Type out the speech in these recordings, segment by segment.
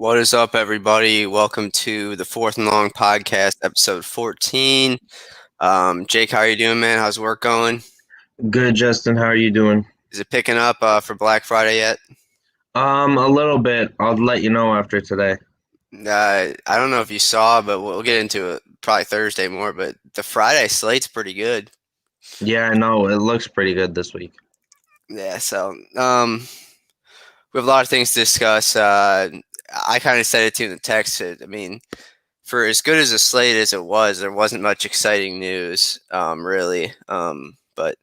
What is up, everybody? Welcome to the Fourth and Long Podcast, episode 14. Jake, how are you doing, man? How's work going? Good, Justin. How are you doing? Is it picking up for Black Friday yet? A little bit. I'll let you know after today. I don't know if you saw, but we'll get into it probably Thursday more. But the Friday slate's pretty good. Yeah, I know. It looks pretty good this week. Yeah, so we have a lot of things to discuss. I kind of said it to you in the text. I mean, for as good as a slate as it was, there wasn't much exciting news, really. But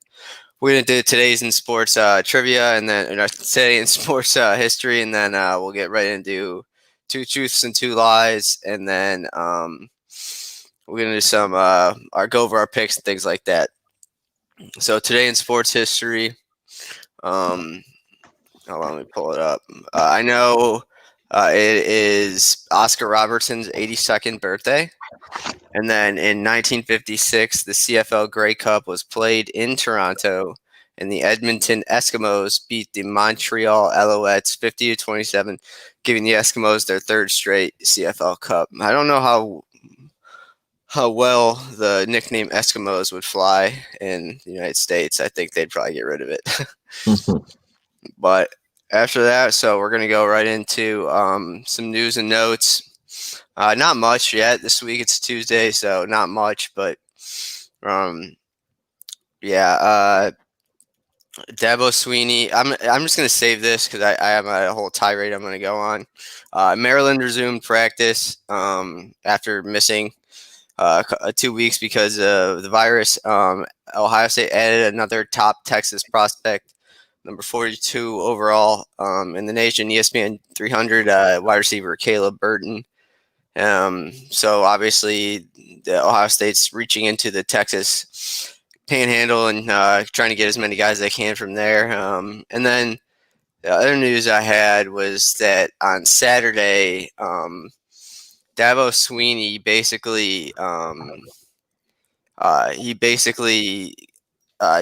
we're gonna do today's in sports trivia, and then today in sports history, and then we'll get right into two truths and two lies, and then we're gonna do some go over our picks and things like that. So today in sports history, hold on, let me pull it up. I know it is Oscar Robertson's 82nd birthday. And then in 1956, the CFL Grey Cup was played in Toronto, and the Edmonton Eskimos beat the Montreal Alouettes 50-27, giving the Eskimos their third straight CFL Cup. I don't know how well the nickname Eskimos would fly in the United States. I think they'd probably get rid of it. But after that, so we're going to go right into some news and notes. Not much yet. This week it's Tuesday, so not much. But yeah, Dabo Sweeney. I'm just gonna save this because I have a whole tirade I'm gonna go on. Maryland resumed practice after missing 2 weeks because of the virus. Ohio State added another top Texas prospect, number 42 overall in the nation, ESPN 300 wide receiver Caleb Burton. So obviously, the Ohio State's reaching into the Texas panhandle and trying to get as many guys as they can from there. And then the other news I had was that on Saturday, Dabo Sweeney basically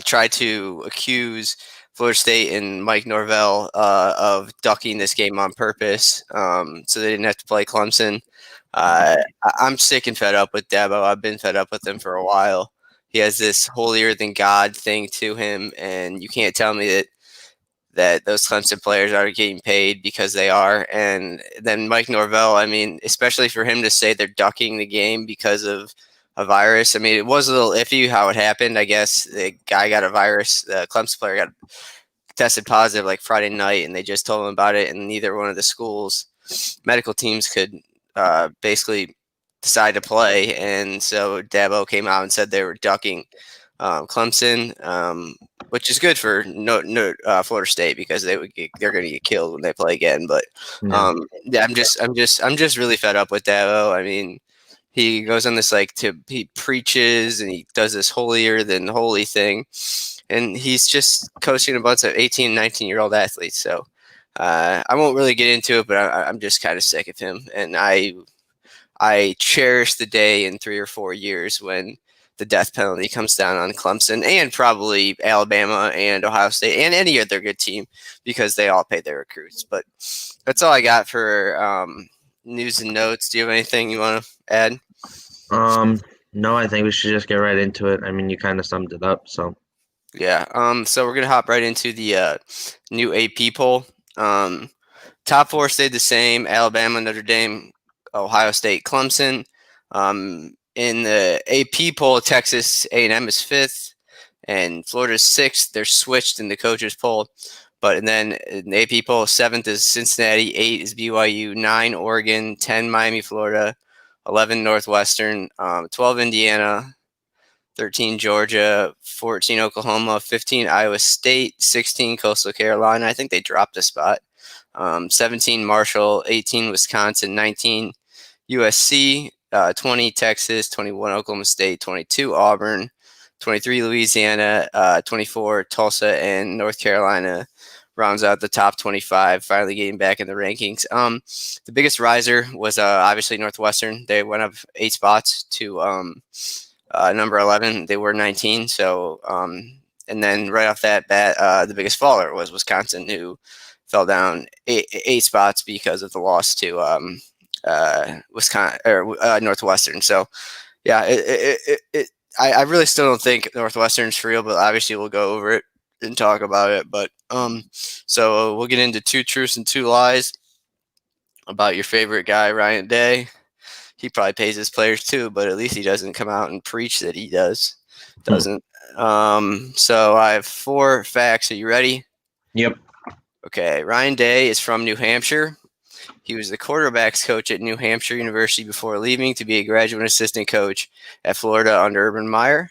tried to accuse Florida State and Mike Norvell of ducking this game on purpose, so they didn't have to play Clemson. I'm sick and fed up with Dabo. I've been fed up with him for a while. He has this holier than God thing to him, and you can't tell me that those Clemson players are getting paid because they are. And then Mike Norvell, I mean, especially for him to say they're ducking the game because of a virus. I mean, it was a little iffy how it happened. I guess the guy got a virus. The Clemson player got tested positive like Friday night, and they just told him about it, and neither one of the schools' medical teams could basically decide to play. And so Dabo came out and said they were ducking Clemson, which is good for Florida State because they're going to get killed when they play again. But yeah, I'm just really fed up with Dabo. I mean, he goes on this he preaches and he does this holier than holy thing, and he's just coaching a bunch of 18 and 19-year-old athletes. So I won't really get into it, but I'm just kind of sick of him, and I cherish the day in 3 or 4 years when the death penalty comes down on Clemson and probably Alabama and Ohio State and any other good team because they all pay their recruits. But that's all I got for news and notes. Do you have anything you want to add? No, I think we should just get right into it. I mean, you kind of summed it up, so. Yeah. So we're gonna hop right into the new AP poll. Top four stayed the same: Alabama, Notre Dame, Ohio State, Clemson. In the AP poll, Texas A&M is fifth, and Florida's sixth. They're switched in the coaches poll, and then in the AP poll, seventh is Cincinnati, 8 is BYU, 9 Oregon, 10 Miami, Florida, 11 Northwestern, 12 Indiana, 13 Georgia, 14 Oklahoma, 15 Iowa State, 16 Coastal Carolina. I think they dropped a spot. 17 Marshall, 18 Wisconsin, 19 USC, 20 Texas, 21 Oklahoma State, 22 Auburn, 23 Louisiana, 24 Tulsa, and North Carolina rounds out the top 25, finally getting back in the rankings. The biggest riser was obviously Northwestern. They went up 8 spots to number 11. They were 19. So, and then right off that bat, the biggest faller was Wisconsin, who fell down eight spots because of the loss to Wisconsin or Northwestern. So yeah, I really still don't think Northwestern's for real, but obviously we'll go over it and talk about it. But so we'll get into two truths and two lies about your favorite guy, Ryan Day. He probably pays his players too, but at least he doesn't come out and preach that he doesn't. So I have 4 facts. Are you ready? Yep. Okay. Ryan Day is from New Hampshire. He was the quarterbacks coach at New Hampshire University before leaving to be a graduate assistant coach at Florida under Urban Meyer.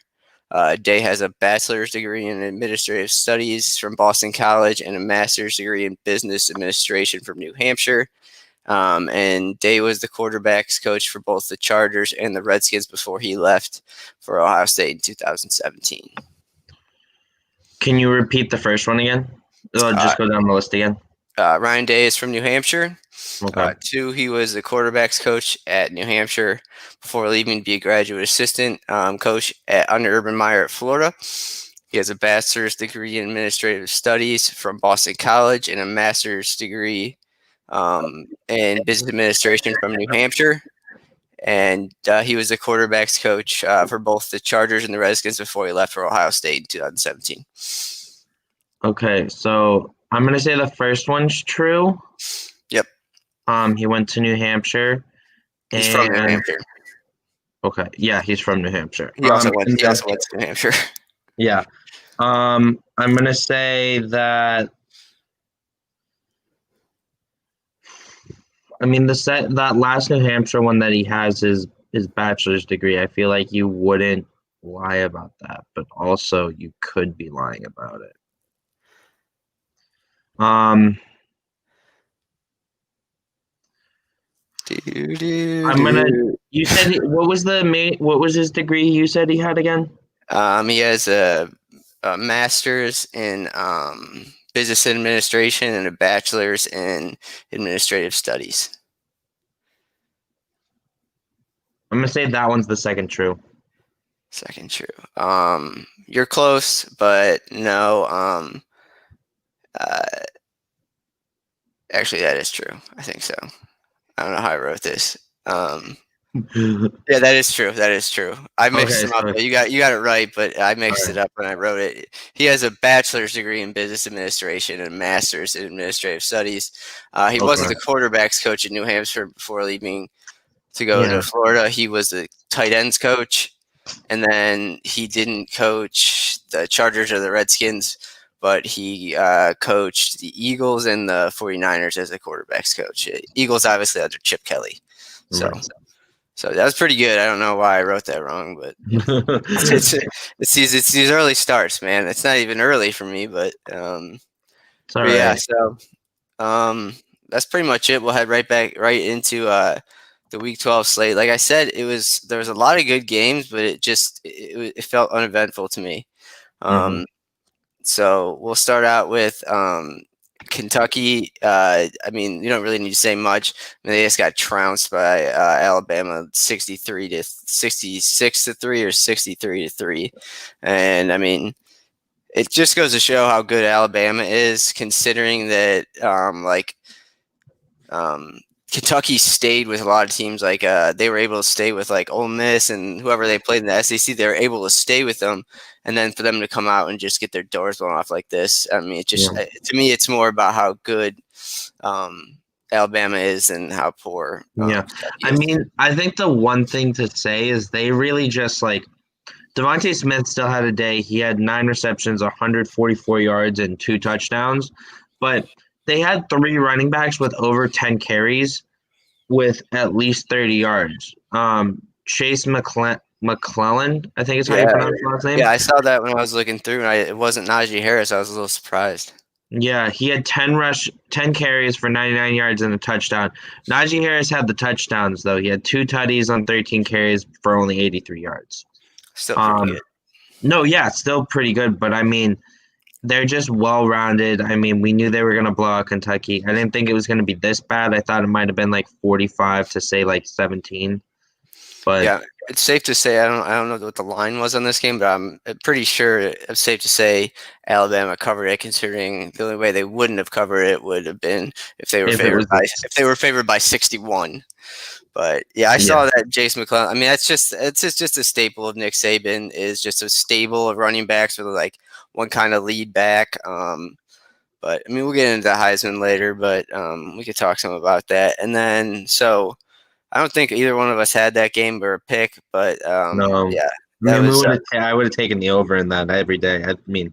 Day has a bachelor's degree in administrative studies from Boston College and a master's degree in business administration from New Hampshire. And Day was the quarterbacks coach for both the Chargers and the Redskins before he left for Ohio State in 2017. Can you repeat the first one again? Just go down the list again. Ryan Day is from New Hampshire. Okay. 2, he was the quarterbacks coach at New Hampshire before leaving to be a graduate assistant coach under Urban Meyer at Florida. He has a bachelor's degree in administrative studies from Boston College and a master's degree in business administration from New Hampshire. And he was the quarterbacks coach for both the Chargers and the Redskins before he left for Ohio State in 2017. Okay, so I'm gonna say the first one's true. Yep. He went to New Hampshire. He's from New Hampshire. Okay, yeah, he's from New Hampshire. He also went to New Hampshire. Yeah. I'm gonna say that. I mean, that last New Hampshire one that he has his bachelor's degree. I feel like you wouldn't lie about that, but also you could be lying about it. I'm gonna. You said what was his degree? You said he had again. He has a master's in business administration and a bachelor's in administrative studies. I'm gonna say that one's the second true. Second true. You're close, but no. Actually, that is true. I think so. I don't know how I wrote this. Yeah, that is true. That is true. I mixed them up. You got it right, but I mixed it up when I wrote it. He has a bachelor's degree in business administration and a master's in administrative studies. He wasn't the quarterbacks coach at New Hampshire before leaving to go to Florida. He was the tight ends coach, and then he didn't coach the Chargers or the Redskins, but he coached the Eagles and the 49ers as a quarterbacks coach. Eagles obviously under Chip Kelly. So that was pretty good. I don't know why I wrote that wrong, but it's these early starts, man. It's not even early for me, but yeah. So that's pretty much it. We'll head right into the Week 12 slate. Like I said, there was a lot of good games, but it felt uneventful to me. So we'll start out with Kentucky. I mean, you don't really need to say much. I mean, they just got trounced by Alabama 66 to 3 or 63 to 3. And I mean, it just goes to show how good Alabama is, considering that Kentucky stayed with a lot of teams. Like they were able to stay with like Ole Miss and whoever they played in the SEC. They were able to stay with them, and then for them to come out and just get their doors blown off like this. I mean, to me, it's more about how good Alabama is and how poor. I mean, I think the one thing to say is they really just like Devontae Smith still had a day. He had 9 receptions, 144 yards, and 2 touchdowns, but they had 3 running backs with over 10 carries with at least 30 yards. Chase McClellan, I think is how you pronounce his last name. Yeah, I saw that when I was looking through, and it wasn't Najee Harris. I was a little surprised. Yeah, he had 10 carries for 99 yards and a touchdown. Najee Harris had the touchdowns, though. He had 2 tutties on 13 carries for only 83 yards. Still pretty good. No, yeah, still pretty good, but I mean – they're just well-rounded. I mean, we knew they were going to blow out Kentucky. I didn't think it was going to be this bad. I thought it might have been like 45 to say like 17. But Yeah, it's safe to say I don't know what the line was on this game, but I'm pretty sure it's safe to say Alabama covered it. Considering the only way they wouldn't have covered it would have been if they were if it favored was by this, 61. But yeah, I yeah, saw that Jace McClellan. I mean, it's just a staple of Nick Saban is just a stable of running backs with like one kind of lead back. But I mean, we'll get into Heisman later, but we could talk some about that. And then so I don't think either one of us had that game or a pick, but no. yeah, I that mean, was I would have taken the over in that every day. I mean,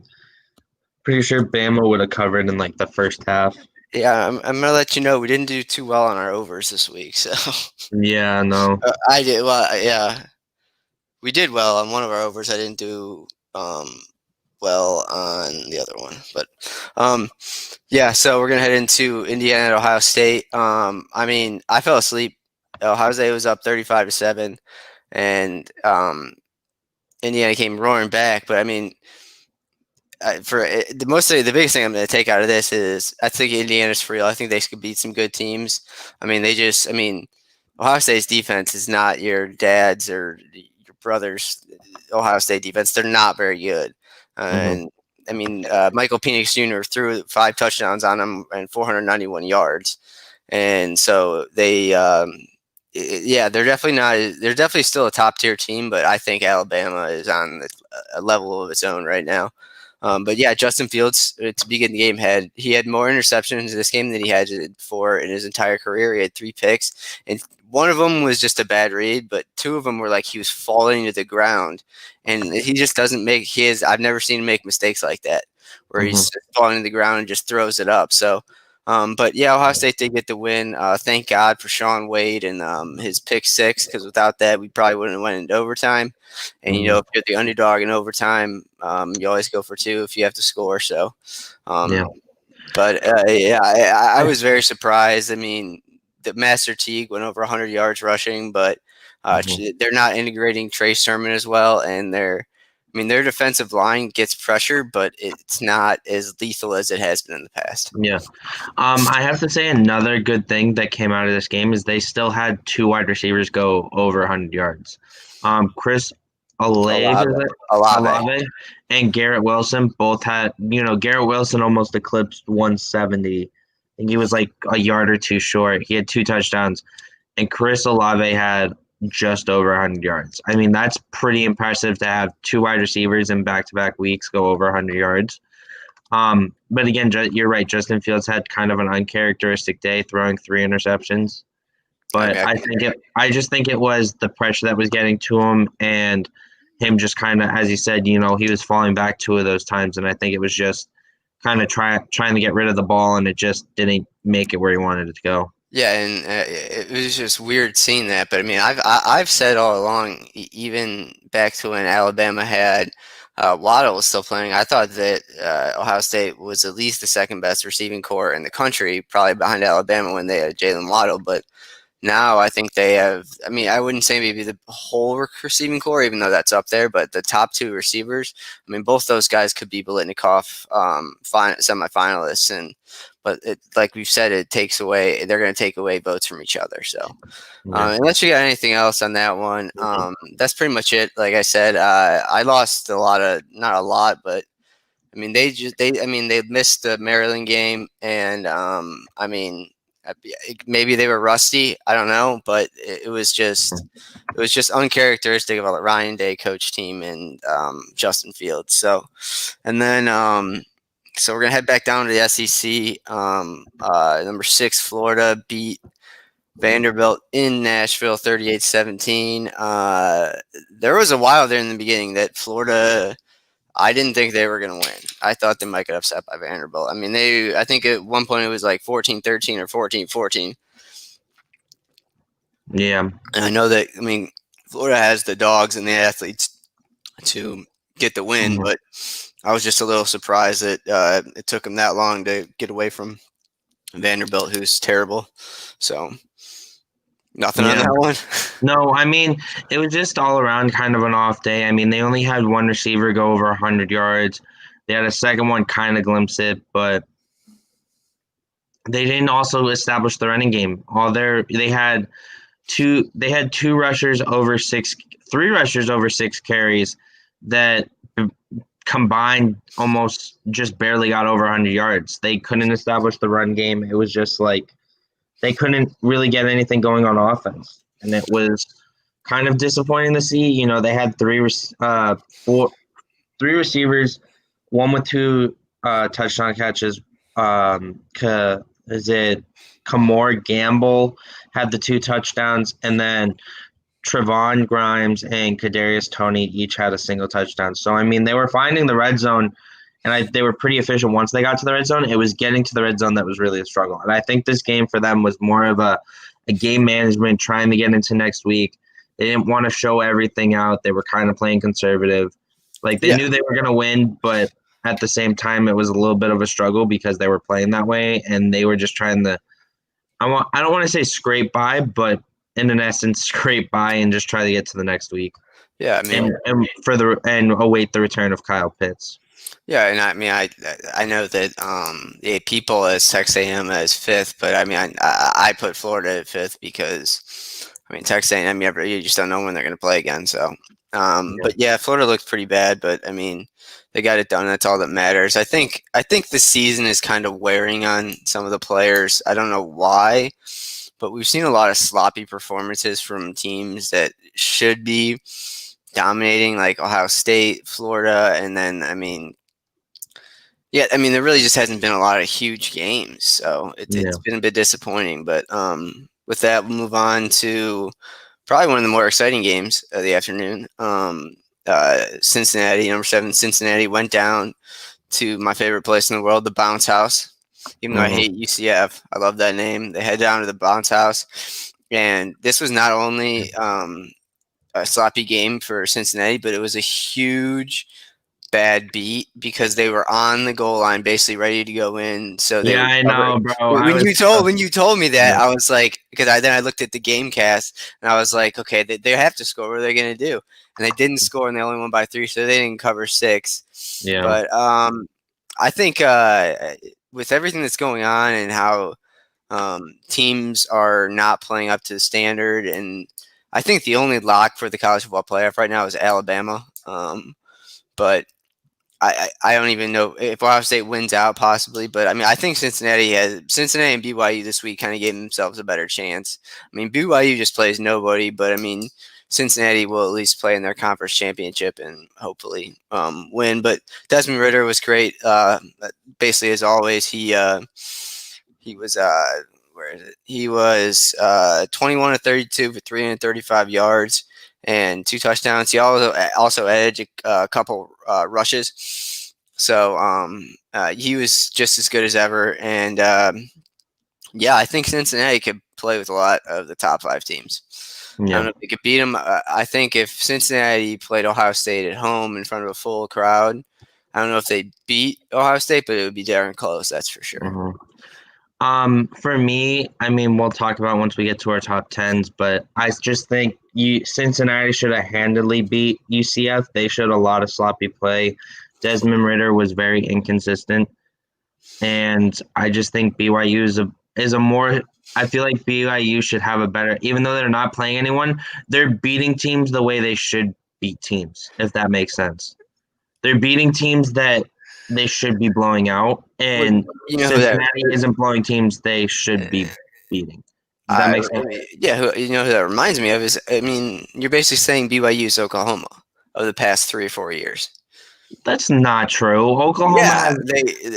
pretty sure Bama would have covered in like the first half. yeah. I'm gonna let you know we didn't do too well on our overs this week, so Yeah, no. I did well. Yeah, we did well on one of our overs. I didn't do well on the other one, but um, yeah. So we're gonna head into Indiana and Ohio State. I mean, I fell asleep. Ohio State was up 35-7, and Indiana came roaring back. But I mean, the biggest thing I'm going to take out of this is I think Indiana's for real. I think they could beat some good teams. I mean, Ohio State's defense is not your dad's or your brother's Ohio State defense. They're not very good. Hmm. And I mean, Michael Penix Jr. threw 5 touchdowns on them and 491 yards. And so yeah, they're definitely not. They're definitely still a top tier team, but I think Alabama is on a level of its own right now. But yeah, Justin Fields to begin the game he had more interceptions in this game than he had before in his entire career. He had 3 picks, and one of them was just a bad read, but 2 of them were like he was falling to the ground, and he just doesn't make his. I've never seen him make mistakes like that, where Hmm. he's falling to the ground and just throws it up. So. But yeah, Ohio State did get the win. Thank God for Sean Wade and his pick six, because without that, we probably wouldn't have went into overtime. And Hmm. if you're the underdog in overtime, you always go for 2 if you have to score. So, um, Yeah. but yeah, I I, was very surprised. I mean, the Master Teague went over 100 yards rushing, but mhm. they're not integrating Trey Sermon as well, and their defensive line gets pressure, but it's not as lethal as it has been in the past. Yeah. I have to say another good thing that came out of this game is they still had 2 wide receivers go over 100 yards. Chris Olave, Olave, is it? Olave. Olave and Garrett Wilson both had, Garrett Wilson almost eclipsed 170. I think he was like a yard or two short. He had 2 touchdowns, and Chris Olave had just over 100 yards. I mean, that's pretty impressive to have 2 wide receivers in back-to-back weeks go over 100 yards. But again, you're right. Justin Fields had kind of an uncharacteristic day, throwing 3 interceptions. I But mean, I just think it was the pressure that was getting to him, and him just kind of, as you said, he was falling back 2 of those times, and I think it was just kind of trying to get rid of the ball, and it just didn't make it where he wanted it to go. yeah, and it was just weird seeing that. But I mean, I've said all along, even back to when Alabama had Waddle was still playing. I thought that Ohio State was at least the second best receiving core in the country, probably behind Alabama when they had Jalen Waddle. But now I think they have. I mean, I wouldn't say maybe the whole receiving core, even though that's up there, but the top 2 receivers. I mean, both those guys could be Biletnikoff semifinalists, but like we've said, it takes away. They're going to take away votes from each other. So Yeah. unless you got anything else on that one, that's pretty much it. Like I said, I lost not a lot, but I mean, they missed the Maryland game, and I mean, maybe they were rusty. I don't know, but it was just uncharacteristic of a Ryan Day coach team and Justin Fields. So, and then so we're gonna head back down to the SEC. Number 6, Florida beat Vanderbilt in Nashville 38-17. There was a while there in the beginning that Florida I didn't think they were going to win. I thought they might get upset by Vanderbilt. I mean, I think at one point it was like 14-13 or 14-14. Yeah. And I know that, I mean, Florida has the dogs and the athletes to get the win, Mhm. but I was just a little surprised that it took them that long to get away from Vanderbilt, who's terrible. So, nothing on Yeah. that one. No, I mean, it was just all around kind of an off day. I mean, they only had 1 receiver go over 100 yards. They had a second one kind of glimpse it, but they didn't also establish the running game. They had They had three rushers over 6 carries that combined almost just barely got over 100 yards. They couldn't establish the run game. It was just like they couldn't really get anything going on offense, and it was kind of disappointing to see. They had three receivers, one with two touchdown catches. Is it Kamor Gamble had the two touchdowns, and then Trevon Grimes and Kadarius Toney each had a single touchdown. So I mean, they were finding the red zone, and they were pretty efficient once they got to the red zone. It was getting to the red zone that was really a struggle. And I think this game for them was more of a game management, trying to get into next week. They didn't want to show everything out. They were kind of playing conservative. Like they knew they were going to win, but at the same time, it was a little bit of a struggle because they were playing that way, and they were just trying to. I don't want to say scrape by, but in an essence, scrape by and just try to get to the next week. Yeah, I mean, and await the return of Kyle Pitts. Yeah, and I mean, I know that people as Texas A&M as fifth, but I mean, I put Florida at fifth because I mean Texas A&M, you just don't know when they're going to play again. So, but yeah, Florida looks pretty bad, but I mean, they got it done. That's all that matters. I think the season is kind of wearing on some of the players. I don't know why, but we've seen a lot of sloppy performances from teams that should be dominating, like Ohio State, Florida, and then I mean, there really just hasn't been a lot of huge games, so it's been a bit disappointing. But with that, we'll move on to probably one of the more exciting games of the afternoon. Cincinnati, number 7, Cincinnati went down to my favorite place in the world, the Bounce House. Even though I hate UCF, I love that name. They head down to the Bounce House, and this was not only a sloppy game for Cincinnati, but it was a huge bad beat because they were on the goal line, basically ready to go in. So they I know, bro. When you told me that, I was like, because I looked at the game cast and I was like, okay, they have to score. What are they going to do? And they didn't score, and they only won by 3, so they didn't cover 6. Yeah. But I think with everything that's going on and how teams are not playing up to the standard, and I think the only lock for the college football playoff right now is Alabama. But I don't even know if Ohio State wins out, possibly. But I mean, I think Cincinnati and BYU this week kind of gave themselves a better chance. I mean, BYU just plays nobody, but I mean, Cincinnati will at least play in their conference championship and hopefully win. But Desmond Ridder was great. Basically, as always, he was where is it? He was 21 to 32 for 335 yards and 2 touchdowns. He also added a couple rushes. So he was just as good as ever. And I think Cincinnati could play with a lot of the top 5 teams. I don't know if they could beat them. I think if Cincinnati played Ohio State at home in front of a full crowd, I don't know if they'd beat Ohio State, but it would be darn close, that's for sure. For me, I mean, we'll talk about once we get to our top 10s, but I just think Cincinnati should have handily beat UCF. They showed a lot of sloppy play. Desmond Ridder was very inconsistent, and I just think BYU is a more. I feel like BYU should have a better, even though they're not playing anyone, they're beating teams the way they should beat teams, if that makes sense. They're beating teams that they should be blowing out, and Cincinnati isn't blowing teams they should be beating. That makes sense. Yeah, who that reminds me of is, I mean, you're basically saying BYU is Oklahoma of the past 3 or 4 years. That's not true. Oklahoma. Yeah,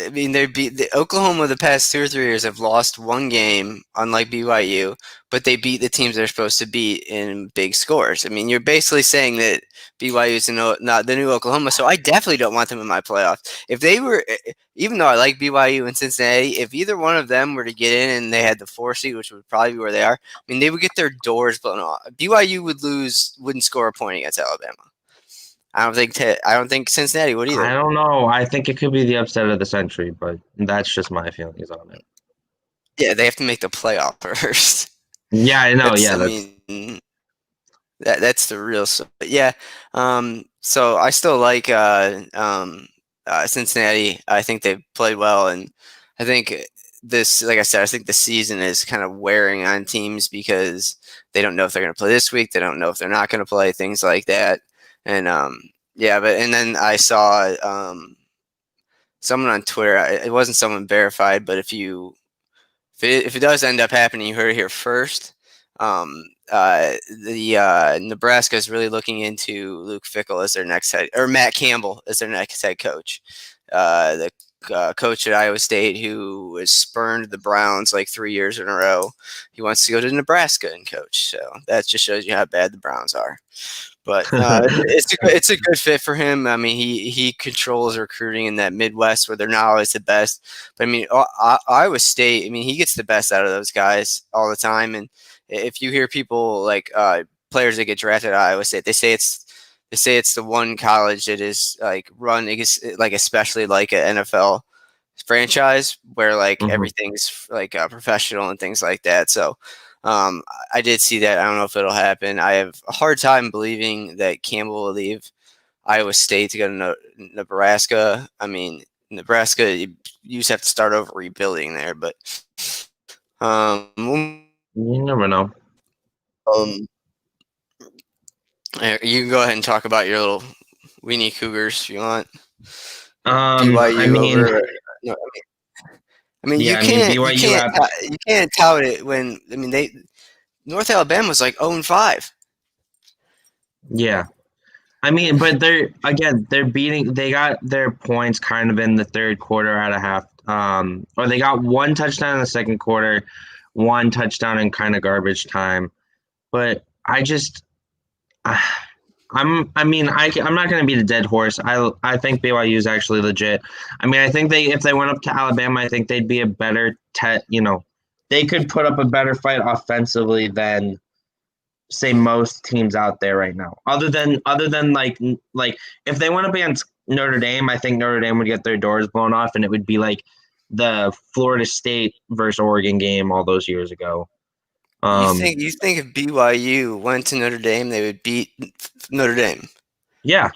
they beat Oklahoma the past 2 or 3 years have lost one game, unlike BYU, but they beat the teams they're supposed to beat in big scores. I mean, you're basically saying that BYU is not the new Oklahoma, so I definitely don't want them in my playoff. If they were, even though I like BYU and Cincinnati, if either one of them were to get in and they had the 4 seed, which would probably be where they are, I mean, they would get their doors blown off. BYU wouldn't score a point against Alabama. I don't think Cincinnati would either. I don't know. I think it could be the upset of the century, but that's just my feelings on it. Yeah, they have to make the playoff first. Yeah, I know. That's the real. Yeah. So I still like Cincinnati. I think they played well, and I think this, like I said, I think the season is kind of wearing on teams because they don't know if they're going to play this week. They don't know if they're not going to play, things like that. And yeah, and then I saw someone on Twitter. It wasn't someone verified, but if it does end up happening, you heard it here first. The Nebraska is really looking into Luke Fickell as their next head, or Matt Campbell as their next head coach. The coach at Iowa State who has spurned the Browns like 3 years in a row. He wants to go to Nebraska and coach. So that just shows you how bad the Browns are. But it's a good fit for him. I mean, he controls recruiting in that Midwest where they're not always the best. But I mean, Iowa State. I mean, he gets the best out of those guys all the time. And if you hear people like players that get drafted at Iowa State, they say it's the one college that is like run like especially like an NFL franchise where like everything's like professional and things like that. So I did see that. I don't know if it'll happen. I have a hard time believing that Campbell will leave Iowa State to go to Nebraska. I mean, Nebraska, you just have to start over rebuilding there. But you never know. You can go ahead and talk about your little weenie Cougars if you want. I mean, over. No, I mean, yeah, you can't tout it when I mean North Alabama was like 0-5. Yeah. I mean, but they're beating. They got their points kind of in the third quarter at a half. Or they got one touchdown in the second quarter, one touchdown in kind of garbage time. But I just, I'm not going to beat a dead horse. I think BYU is actually legit. I mean, I think if they went up to Alabama, I think they'd be a better they could put up a better fight offensively than say most teams out there right now. Other than like if they went up against Notre Dame, I think Notre Dame would get their doors blown off, and it would be like the Florida State versus Oregon game all those years ago. You think if BYU went to Notre Dame, they would beat Notre Dame? Yeah,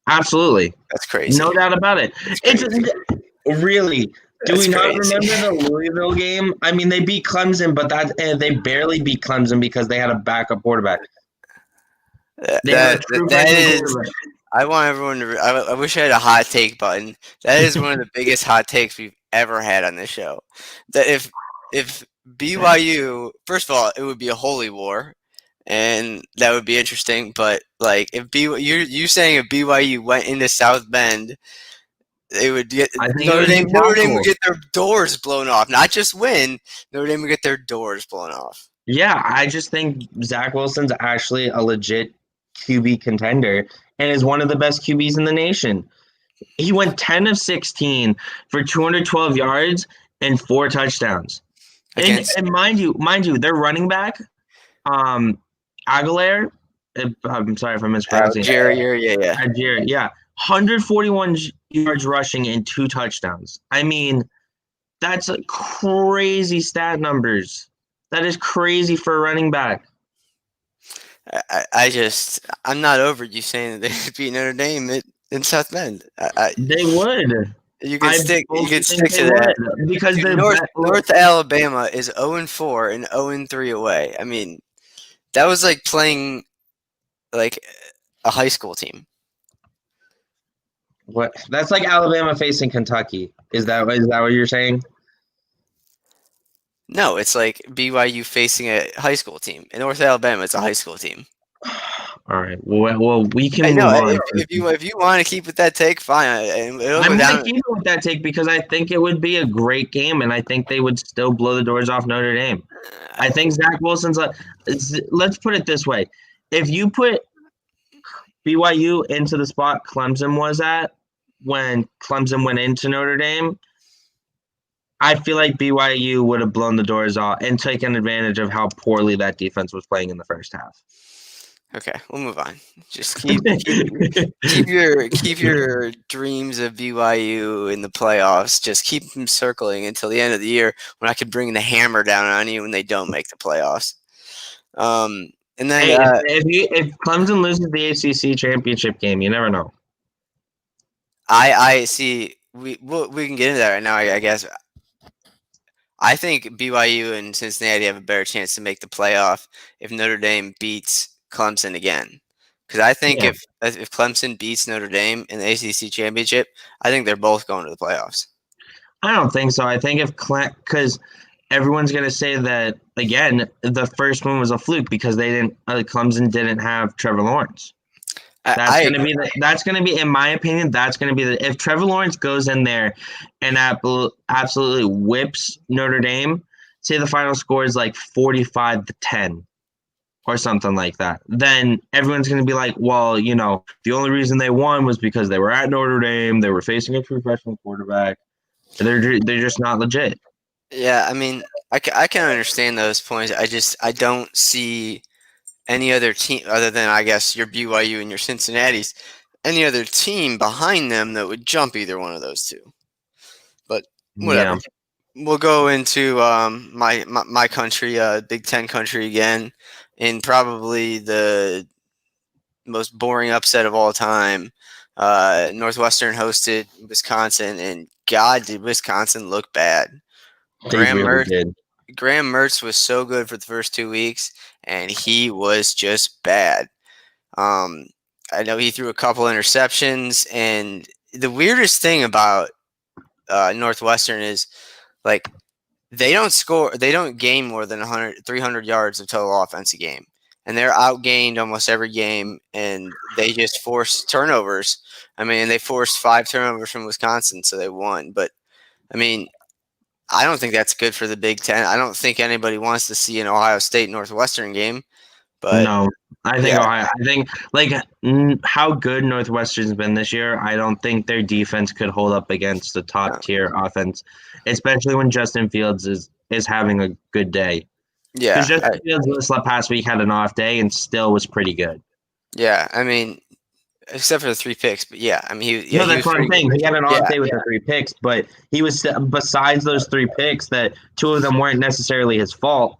absolutely. That's crazy. No doubt about it. It's really. Do we not remember the Louisville game? I mean, they beat Clemson, but they barely beat Clemson because they had a backup quarterback. I want everyone to. I wish I had a hot take button. That is one of the biggest hot takes we've ever had on this show. That if BYU, first of all, it would be a holy war, and that would be interesting. But like, if you saying if BYU went into South Bend, they would get Notre Dame would get their doors blown off. Not just win, Notre Dame would get their doors blown off. Yeah, I just think Zach Wilson's actually a legit QB contender and is one of the best QBs in the nation. He went 10 of 16 for 212 yards and 4 touchdowns. And mind you, their running back, Aguilar, I'm sorry if I'm mispronouncing. Algier, yeah. 141 yards rushing and 2 touchdowns. I mean, that's crazy stat numbers. That is crazy for a running back. I'm not over you saying that they could beat Notre Dame in South Bend. They would. You can stick to that because North Alabama is 0-4 and 0-3 away. I mean, that was like playing like a high school team. What? That's like Alabama facing Kentucky. Is that what you're saying? No, it's like BYU facing a high school team. In North Alabama, it's a high school team. All right. Well, we can move on. If you want to keep with that take, fine. I'm going to keep it with that take because I think it would be a great game, and I think they would still blow the doors off Notre Dame. I think Zach Wilson's let's put it this way. If you put BYU into the spot Clemson was at when Clemson went into Notre Dame, I feel like BYU would have blown the doors off and taken advantage of how poorly that defense was playing in the first half. Okay, we'll move on. Just keep your dreams of BYU in the playoffs. Just keep them circling until the end of the year when I can bring the hammer down on you when they don't make the playoffs. And then if Clemson loses the ACC championship game, you never know. I see. We can get into that right now. I guess I think BYU and Cincinnati have a better chance to make the playoff if Notre Dame beats Clemson again. Because I think Yeah. if Clemson beats Notre Dame in the ACC championship, I think they're both going to the playoffs. I don't think so. I think if because everyone's gonna say that again, the first one was a fluke because they didn't. Clemson didn't have Trevor Lawrence. That's I gonna be that's gonna be, in my opinion, that's gonna be if Trevor Lawrence goes in there and absolutely whips Notre Dame. Say the final score is like 45-10 or something like that. Then everyone's gonna be like, well, the only reason they won was because they were at Notre Dame. They were facing a true freshman quarterback. They're just not legit. Yeah, I mean, I can understand those points. I don't see any other team other than I guess your BYU and your Cincinnati's, any other team behind them that would jump either one of those two. But Yeah. whatever. We'll go into my country, Big Ten country again, in probably the most boring upset of all time. Northwestern hosted Wisconsin, and God, did Wisconsin look bad. They Graham really Mertz, did. Graham Mertz was so good for the first 2 weeks, and he was just bad. Um, I know he threw a couple interceptions, and the weirdest thing about Northwestern is like they don't gain more than 100, 300 yards of total offense a game. And they're outgained almost every game, and they just force turnovers. I mean, they forced 5 turnovers from Wisconsin, so they won. But, I mean, I don't think that's good for the Big Ten. I don't think anybody wants to see an Ohio State Northwestern game. But, No, I think yeah, Ohio. I think how good Northwestern's been this year. I don't think their defense could hold up against the top tier offense, especially when Justin Fields is having a good day. Because yeah, Justin Fields this past week had an off day and still was pretty good. yeah. I mean, except for the 3 picks. But, yeah, I mean, No, he that's was what I'm pretty saying. He had good. an off day with the 3 picks, but he was besides those 3 picks that 2 of them weren't necessarily his fault.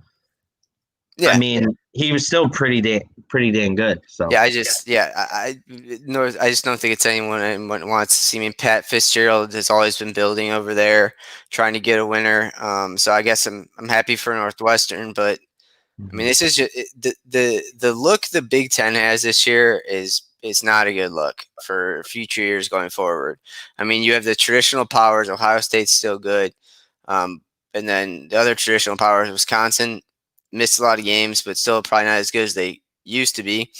I Yeah. mean, he was still pretty dang good. So Yeah, I just don't think it's anyone wants to see. I mean, Pat Fitzgerald has always been building over there, trying to get a winner. So I guess I'm happy for Northwestern, but I mean, this is just the look the Big Ten has this year is not a good look for future years going forward. I mean, you have the traditional powers. Ohio State's still good, um, and then the other traditional powers, Wisconsin, missed a lot of games, but still probably not as good as they used to be.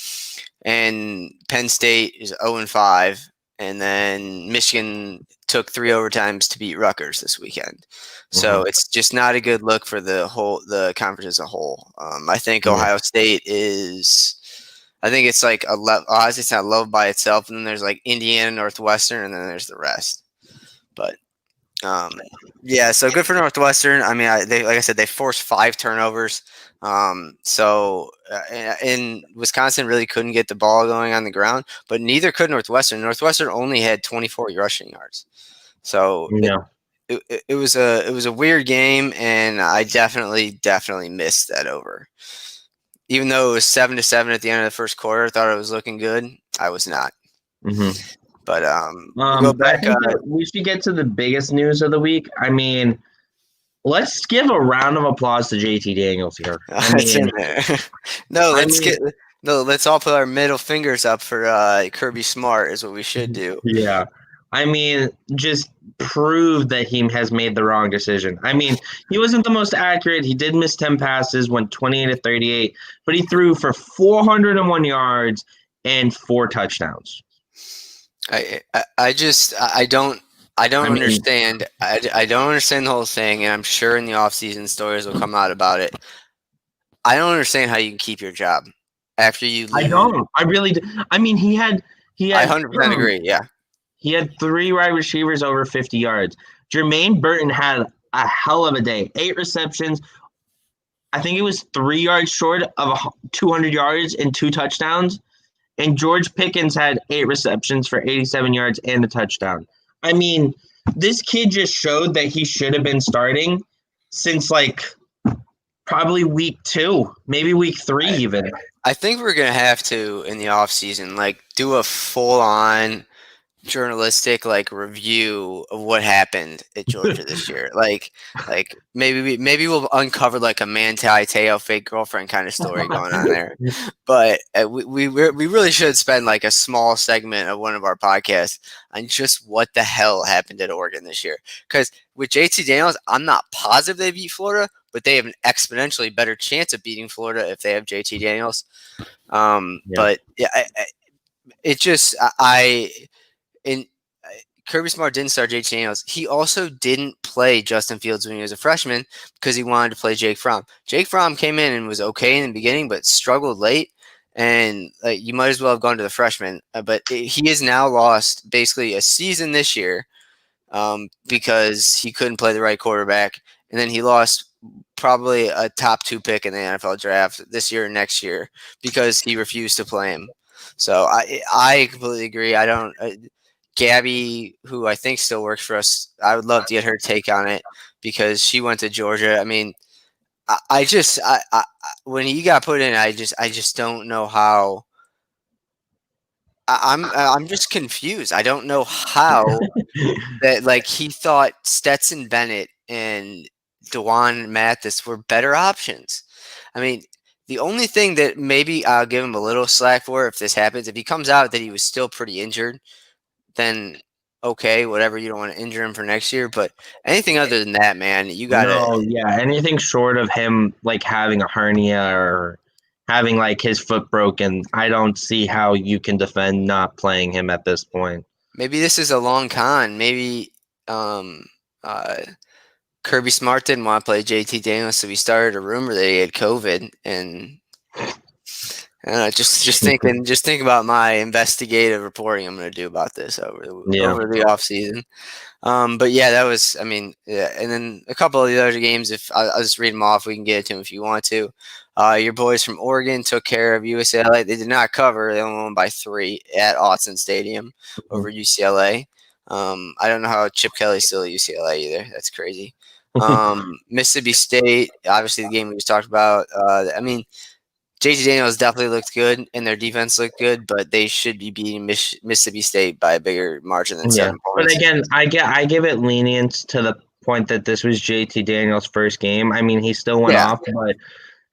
And Penn State is 0-5, and then Michigan took 3 overtimes to beat Rutgers this weekend. So it's just not a good look for the conference as a whole. I think Ohio State is. I think it's like obviously it's not loved by itself, and then there's like Indiana, Northwestern, and then there's the rest. But yeah, so good for Northwestern. I mean, they like I said, they forced 5 turnovers. In Wisconsin really couldn't get the ball going on the ground, but neither could Northwestern. Northwestern only had 24 rushing yards. So yeah. it was a weird game, and I definitely missed that over. Even though it was 7-7 at the end of the first quarter, I thought it was looking good. I was not. But we'll go I back. think that we should get to the biggest news of the week. I mean, let's give a round of applause to JT Daniels here. It's in there. Let's all put our middle fingers up for Kirby Smart is what we should do. Yeah. I mean, just prove that he has made the wrong decision. I mean, he wasn't the most accurate. He did miss 10 passes, went 28-38, but he threw for 401 yards and 4 touchdowns. I don't understand. I don't understand the whole thing, and I'm sure in the offseason stories will come out about it. I don't understand how you can keep your job after you lose. I don't. I really do. I mean, he had I 100% agree. Yeah. He had 3 wide receivers over 50 yards. Jermaine Burton had a hell of a day. 8 receptions. I think it was 3 yards short of 200 yards and 2 touchdowns. And George Pickens had 8 receptions for 87 yards and a touchdown. I mean, this kid just showed that he should have been starting since probably week 2, maybe week 3 even. I think we're going to have to, in the offseason, do a full-on journalistic review of what happened at Georgia this year. Like maybe we'll uncover like a Manti Te'o fake girlfriend kind of story going on there. But we really should spend like a small segment of one of our podcasts on just what the hell happened at Oregon this year. Because with JT Daniels, I'm not positive they beat Florida, but they have an exponentially better chance of beating Florida if they have JT Daniels. Yeah. But yeah, it just I and Kirby Smart didn't start Jake Daniels. He also didn't play Justin Fields when he was a freshman because he wanted to play Jake Fromm. Jake Fromm came in and was okay in the beginning, but struggled late. And you might as well have gone to the freshman. But he has now lost basically a season this year because he couldn't play the right quarterback. And then he lost probably a top 2 pick in the NFL draft this year and next year because he refused to play him. So I completely agree. I don't. Gabby, who I think still works for us, I would love to get her take on it because she went to Georgia. I mean, I when he got put in, I just don't know how. I'm just confused. I don't know how that he thought Stetson Bennett and Dewan Mathis were better options. I mean, the only thing that maybe I'll give him a little slack for if this happens, if he comes out that he was still pretty injured, then okay, whatever. You don't want to injure him for next year, but anything other than that, man, you gotta. No, yeah, anything short of him like having a hernia or having like his foot broken, I don't see how you can defend not playing him at this point. Maybe this is a long con. Maybe um, uh, Kirby Smart didn't want to play JT Daniels, so we started a rumor that he had COVID, and just think about my investigative reporting I'm going to do about this Yeah. over the off season. But yeah, that was, I mean, yeah. And then a couple of the other games, if I'll just read them off, we can get to them if you want to. Your boys from Oregon took care of UCLA. They did not cover. They only won by 3 at Autzen Stadium over UCLA. I don't know how Chip Kelly's still at UCLA either. That's crazy. Mississippi State, obviously the game we just talked about. I mean, JT Daniels definitely looked good, and their defense looked good, but they should be beating Mississippi State by a bigger margin than Yeah. 7 But points. again, I give it lenience to the point that this was JT Daniels' first game. I mean, he still went Yeah, off, but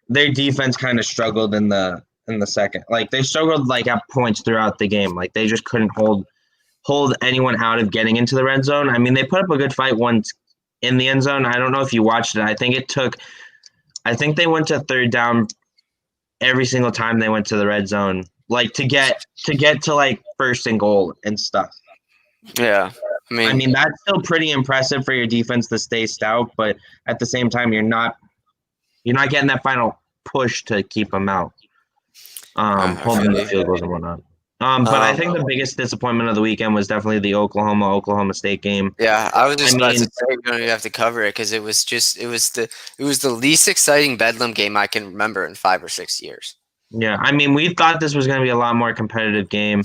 their defense kind of struggled in the second. Like they struggled like at points throughout the game. Like they just couldn't hold anyone out of getting into the red zone. I mean, they put up a good fight once in the end zone. I don't know if you watched it. I think they went to third down every single time they went to the red zone, like to get to like first and goal and stuff. yeah. I mean, that's still pretty impressive for your defense to stay stout, but at the same time, you're not getting that final push to keep them out, I holding feel the you. field goals and whatnot. But I think the biggest disappointment of the weekend was definitely the Oklahoma State game. Yeah, I was I just about to mean, say you don't even have to cover it because it was the least exciting Bedlam game I can remember in 5 or 6 years. yeah, I mean, we thought this was going to be a lot more competitive game.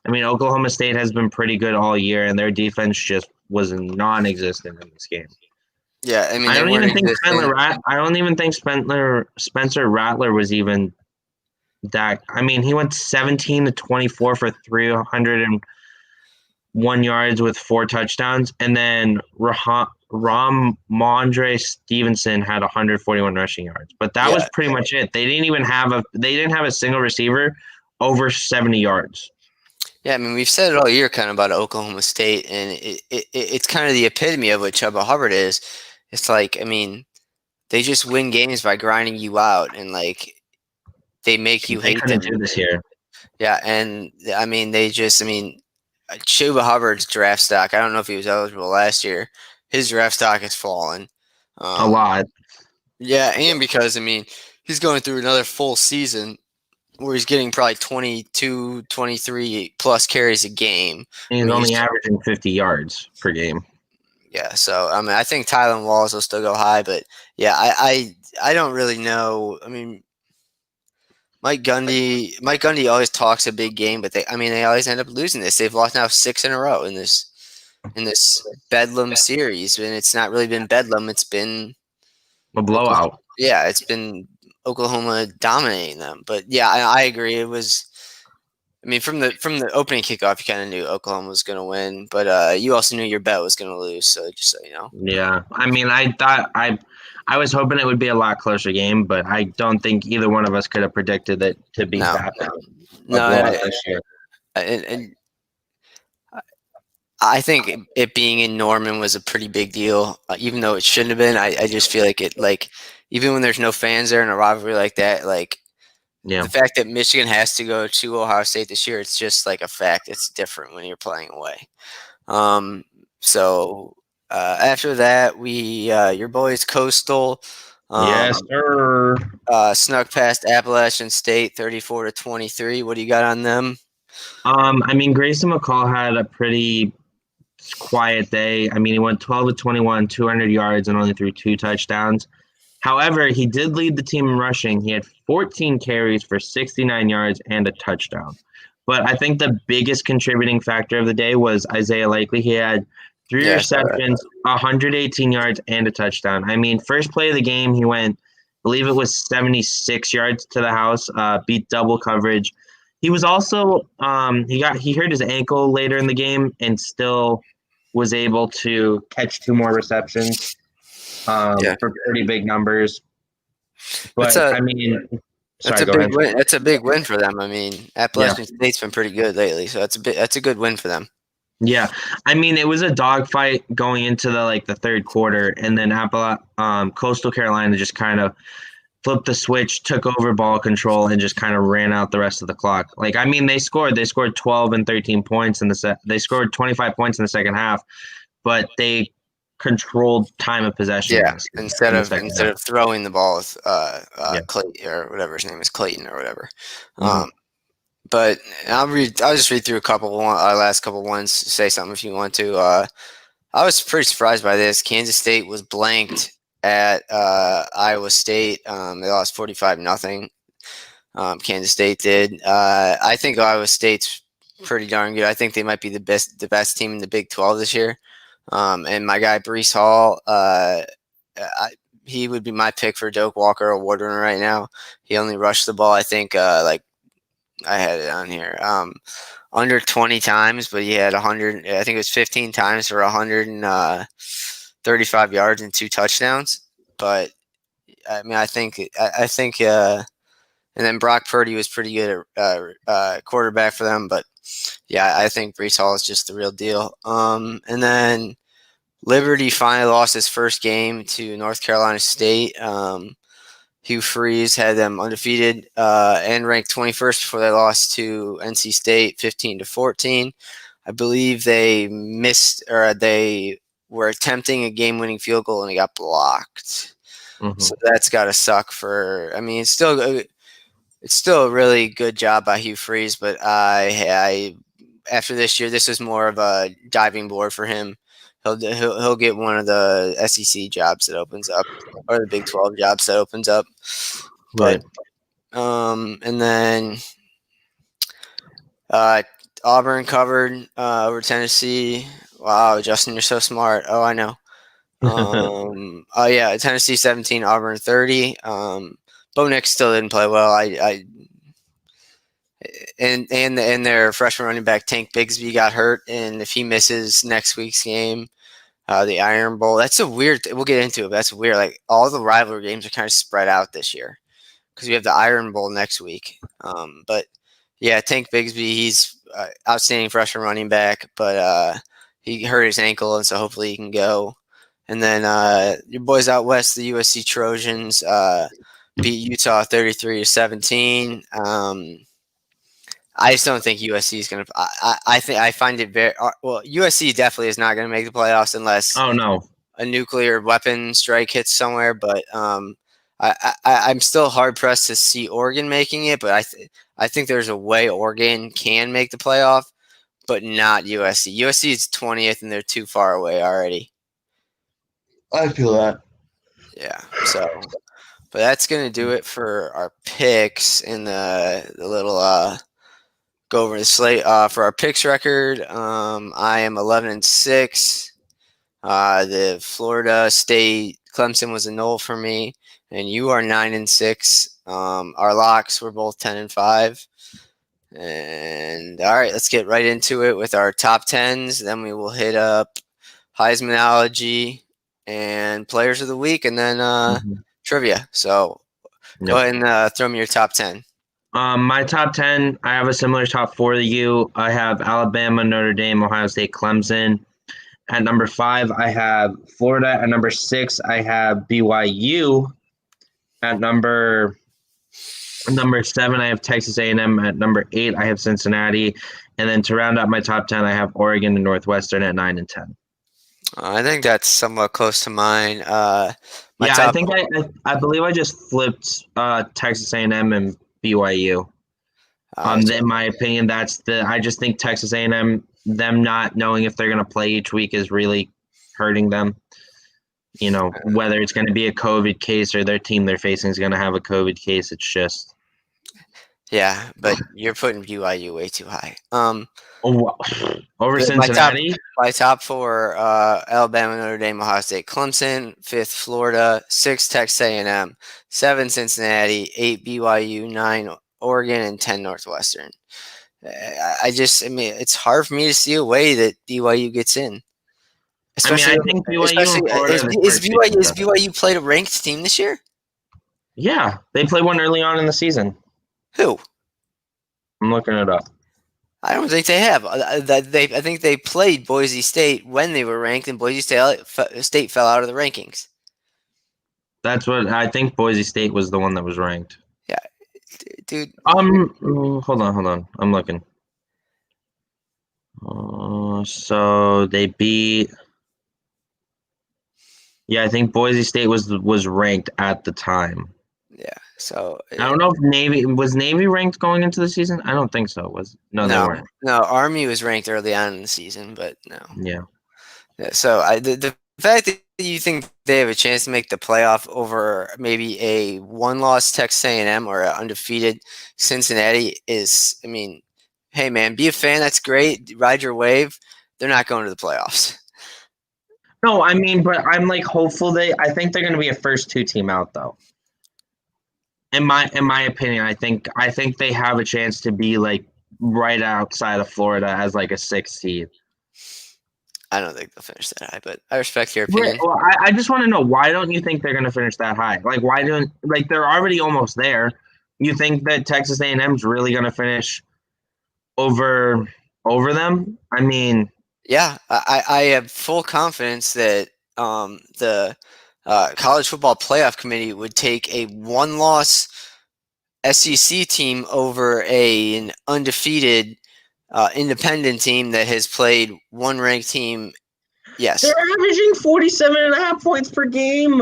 I mean, Oklahoma State has been pretty good all year, and their defense just was non-existent in this game. Yeah, I mean I they don't weren't even think existent. I don't even think Spencer Rattler was even that. I mean, he went 17 to 24 for 301 yards with 4 touchdowns, and then Ramondre Stevenson had 141 rushing yards. But that was Yeah, pretty much it. They didn't have a single receiver over 70 yards. yeah. I mean we've said it all year kind of about Oklahoma State, and it's kind of the epitome of what Chuba Hubbard is. It's like I mean they just win games by grinding you out, and they make you They hate couldn't them. do this year. Yeah, and I mean I mean Chuba Hubbard's draft stock. I don't know if he was eligible last year. His draft stock has fallen. A Um, lot. yeah, and because I mean he's going through another full season where he's getting probably 22, 23 plus carries a game. I He's mean only averaging 50 yards per game. yeah. So I mean I think Tylen Walls will still go high, but yeah, I don't really know. I mean Mike Gundy always talks a big game, but they always end up losing this. They've lost now 6 in a row in this Bedlam series, and it's not really been Bedlam. It's been A Oklahoma. blowout. Yeah, it's been Oklahoma dominating them. But yeah, I agree. I mean, from the opening kickoff, you kind of knew Oklahoma was going to win, but you also knew your bet was going to lose. So just so you know. Yeah, I mean, I was hoping it would be a lot closer game, but I don't think either one of us could have predicted it to be No, that a no, blowout this year. and I think it being in Norman was a pretty big deal, even though it shouldn't have been. I just feel like it, like, even when there's no fans there in a rivalry like that, like Yeah. the fact that Michigan has to go to Ohio State this year, it's just like a fact. It's different when you're playing away. Um, so after that, your boys Coastal Yes, um, sir. snuck past Appalachian State 34-23. What do you got on them? I mean, Grayson McCall had a pretty quiet day. I mean, he went 12 to 21, 200 yards, and only threw 2 touchdowns. However, he did lead the team in rushing. He had 14 carries for 69 yards and a touchdown. But I think the biggest contributing factor of the day was Isaiah Likely. He had three Yeah, I saw that. receptions, 118 yards, and a touchdown. I mean, first play of the game, he went, I believe it was 76 yards to the house, beat double coverage. He was also he hurt his ankle later in the game and still was able to catch 2 more receptions Yeah, for pretty big numbers. that's But a I mean, that's sorry, a go big ahead. win. That's a big win for them. I mean, Yeah, Appalachian State's been pretty good lately, so that's a good win for them. yeah. I mean, it was a dogfight going into the third quarter, and then Coastal Carolina just kind of flipped the switch, took over ball control, and just kind of ran out the rest of the clock. Like, I mean, they scored. They scored 12 and 13 points in the set. They scored 25 points in the second half, but they controlled time of possession Yeah, in the second instead half. of throwing the ball with Yeah. Clay or whatever his name is, Clayton or whatever. Hmm. Um, but I'll just read through a couple last couple ones. Say something if you want to. I was pretty surprised by this. Kansas State was blanked at Iowa State. They lost 45-0. Kansas State did. I think Iowa State's pretty darn good. I think they might be the best team in the Big 12 this year. And my guy Brees Hall, he would be my pick for Doak Walker Award winner right now. He only rushed the ball, I think, like I had it on here, under 20 times, but he had 100. I think it was 15 times for 135 yards and 2 touchdowns. But I mean, I think, and then Brock Purdy was pretty good at quarterback for them. But yeah, I think Brees Hall is just the real deal. And then Liberty finally lost his first game to North Carolina State. Hugh Freeze had them undefeated and ranked 21st before they lost to NC State 15-14. I believe they missed, or they were attempting a game-winning field goal and it got blocked. Hmm. So that's got to suck for. I mean, it's still a really good job by Hugh Freeze, but I after this year, this is more of a diving board for him. He'll get one of the SEC jobs that opens up, or the Big 12 jobs that opens up. But Right. and then uh, Auburn covered over Tennessee. Wow, Justin, you're so smart. Oh, I know. Oh yeah, Tennessee 17, Auburn 30. Bo Nix still didn't play well. And their freshman running back Tank Bigsby got hurt, and if he misses next week's game, the Iron Bowl. That's a weird. We'll get into it. But that's weird. Like all the rivalry games are kind of spread out this year because we have the Iron Bowl next week. But yeah, Tank Bigsby, he's outstanding freshman running back, but he hurt his ankle, and so hopefully he can go. And then your boys out west, the USC Trojans, beat Utah 33-17. I just don't think USC is going to. I think I find it very well. USC definitely is not going to make the playoffs unless Oh no. a nuclear weapon strike hits somewhere. But I'm still hard pressed to see Oregon making it. But I think there's a way Oregon can make the playoff, but not USC. USC is 20th, and they're too far away already. I feel that. Yeah. So, but that's going to do it for our picks in the little go over the slate. For our picks record, I am 11-6. The Florida State Clemson was a null for me, and you are 9-6. Our locks were both 10-5, And all right, let's get right into it with our top tens. Then we will hit up Heismanology and players of the week, and then Mhm. trivia. So go Yep. ahead and throw me your top 10. My top 10, I have a similar top four to you. I have Alabama, Notre Dame, Ohio State, Clemson. At number 5, I have Florida. At number 6, I have BYU. At number 7, I have Texas A&M. At number 8, I have Cincinnati. And then to round out my top 10, I have Oregon and Northwestern at 9 and 10. I think that's somewhat close to mine. My Yeah, I top. think I believe I just flipped Texas A&M and BYU. So In my opinion, I just think Texas A&M, them not knowing if they're going to play each week is really hurting them. You know, whether it's going to be a COVID case or their team they're facing is going to have a COVID case. It's just yeah, but you're putting BYU way too high. oh, over My top Cincinnati. my top four: Alabama, Notre Dame, Ohio State, Clemson. Fifth, Florida. Six, Texas A&M. Seven, Cincinnati. Eight, BYU. Nine, Oregon, and 10, Northwestern. I mean, it's hard for me to see a way that BYU gets in, I mean, especially I think BYU especially and Florida are the is first two BYU teams is out there. BYU played a ranked team this year? Yeah, they played one early on in the season. Who? I'm looking it up. I don't think they have. I think they played Boise State when they were ranked, and Boise State fell out of the rankings. That's what I think. Boise State was the one that was ranked. Yeah, dude. Hold on. I'm looking. So they beat. Yeah, I think Boise State was ranked at the time. Yeah. So I don't know if Navy ranked going into the season. I don't think so. No, they no, weren't. no. Army was ranked early on in the season, but no. Yeah. Yeah, so the fact that you think they have a chance to make the playoff over maybe a one-loss Texas A&M or an undefeated Cincinnati is, I mean, hey man, be a fan. That's great. Ride your wave. They're not going to the playoffs. No, I mean, but I'm like hopeful I think they're going to be a first two team out though. In my opinion, I think they have a chance to be like right outside of Florida as like a 6th seed. I don't think they'll finish that high, but I respect your Right. opinion. Well, I just want to know, why don't you think they're going to finish that high? Like, why don't, like, they're already almost there. You think that Texas A&M is really going to finish over them? I mean, Yeah, I have full confidence that the college football playoff committee would take a one-loss SEC team over an undefeated independent team that has played one ranked team. they're Yes, averaging 47.5 points per game,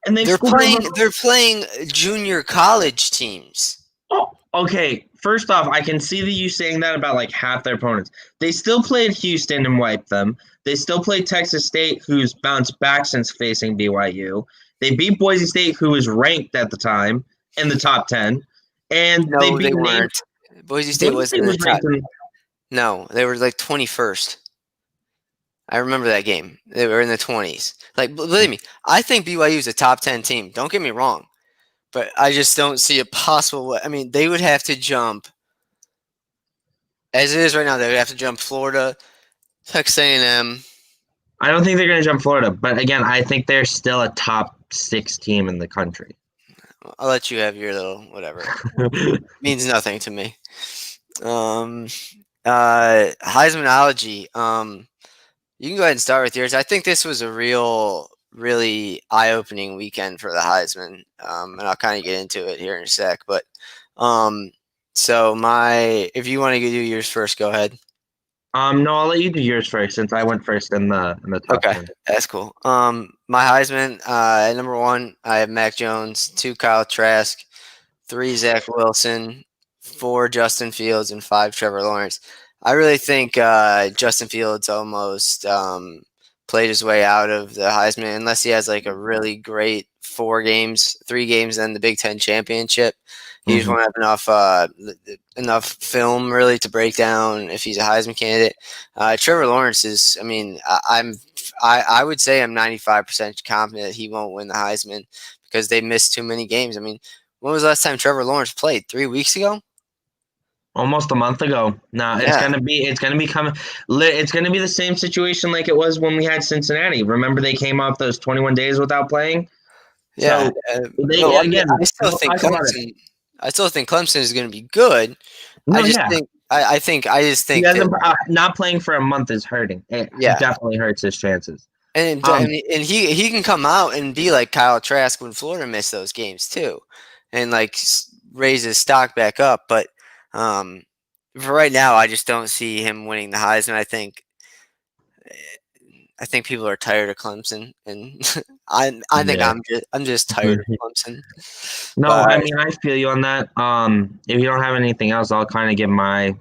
and they've scored over. they're playing junior college teams. Oh, okay. First off, I can see that you saying that about like half their opponents. They still played Houston and wiped them. They still played Texas State, who's bounced back since facing BYU. They beat Boise State, who was ranked at the time in the top 10. And they No, beat they Navy. weren't. Boise State Boise wasn't State in the was top. ranked in. No, they were like 21st. I remember that game. They were in the 20s. Like, believe me, I think BYU is a top 10 team. Don't get me wrong. But I just don't see a possible way. I mean, they would have to jump, as it is right now, they would have to jump Florida, Texas A&M. I don't think they're going to jump Florida, but again, I think they're still a top 6 team in the country. I'll let you have your little whatever. Means nothing to me. Um, Heismanology. You can go ahead and start with yours. I think this was a really eye-opening weekend for the Heisman, and I'll kind of get into it here in a sec. But if you want to do yours first, go ahead. No, I'll let you do yours first since I went first in the top Okay, 10. that's cool. My Heisman, at number one, I have Mac Jones. Two, Kyle Trask. Three, Zach Wilson. Four, Justin Fields, and five, Trevor Lawrence. I really think Justin Fields almost played his way out of the Heisman, unless he has like a really great 3 games, and the Big Ten championship. He just Mhm. won't have enough film really to break down if he's a Heisman candidate. Trevor Lawrence is. I mean, I would say I'm 95% confident that he won't win the Heisman because they missed too many games. I mean, when was the last time Trevor Lawrence played? 3 weeks ago? Almost a month ago. Nah, it's Yeah, gonna be it's gonna become it's gonna be the same situation like it was when we had Cincinnati. Remember they came off those 21 days without playing. yeah. So they No, I mean, again, I still we'll think talk about it. Clemson. I still think Clemson is going to be good. I No, just yeah, think. I just he think that. hasn't not playing for a month is hurting. It Yeah, definitely hurts his chances. and Um, he can come out and be like Kyle Trask when Florida missed those games too, and like raise his stock back up. But um, for right now, I just don't see him winning the Heisman. I think people are tired of Clemson, and I think yeah. I'm just tired of Clemson. No, But I mean I feel you on that. If you don't have anything else, I'll kind of give my.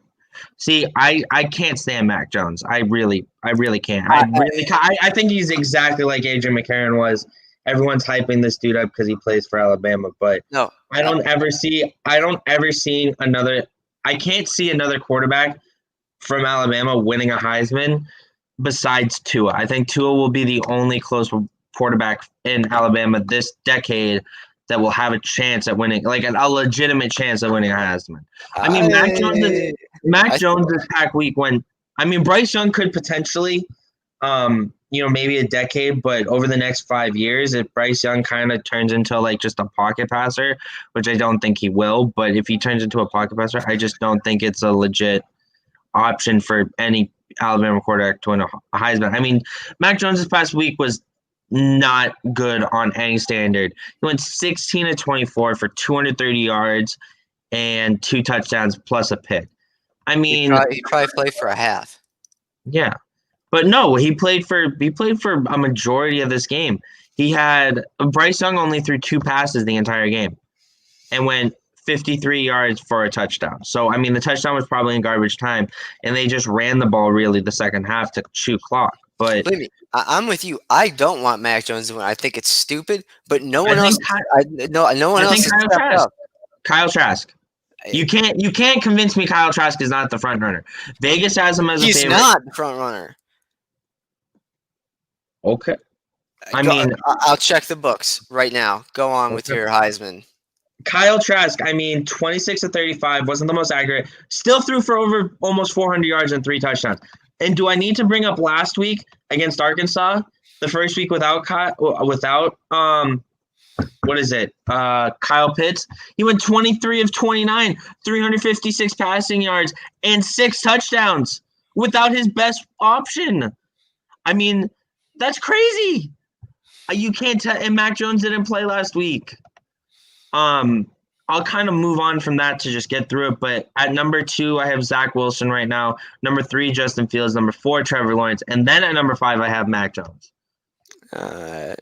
See, I can't stand Mac Jones. I really can't. I think he's exactly like AJ McCarron was. Everyone's hyping this dude up because he plays for Alabama, but no, I don't ever see another. I can't see another quarterback from Alabama winning a Heisman besides Tua. I think Tua will be the only close quarterback in Alabama this decade that will have a chance at winning, like a legitimate chance at winning a Heisman. I mean, I Mac I Jones this past week when I mean Bryce Young could potentially, maybe a decade, but over the next 5 years, if Bryce Young kind of turns into like just a pocket passer, which I don't think he will, but if he turns into a pocket passer, I just don't think it's a legit option for any Alabama quarterback to win a Heisman. I mean, Mac Jones this past week was not good on any standard. He went 16 to 24 for 230 yards and 2 touchdowns plus a pick. I mean, he probably played for a half. yeah. But no, he played for a majority of this game. He had Bryce Young only threw 2 passes the entire game and went 53 yards for a touchdown. So I mean the touchdown was probably in garbage time and they just ran the ball really the second half to shoot clock. But Believe me, I'm with you. I don't want Mac Jones to win. I think it's stupid, but no I one else. think No one I else think has Kyle stepped Trask. up. Kyle Trask. Eh, You can't convince me Kyle Trask is not the front runner. Vegas has him as a He's favorite. not the front runner. Okay. I Go, mean, I'll check the books right now. Go on with okay. your Heisman. Kyle Trask, I mean, 26 to 35, wasn't the most accurate. Still threw for over almost 400 yards and 3 touchdowns. And do I need to bring up last week against Arkansas, the first week without what is it? Kyle Pitts. He went 23 of 29, 356 passing yards and 6 touchdowns without his best option. I mean, that's crazy. You can't tell. And Mac Jones didn't play last week. Um, I'll kind of move on from that to just get through it. But at number 2, I have Zach Wilson right now. Number 3, Justin Fields. Number 4, Trevor Lawrence. And then at number 5, I have Mac Jones. Uh,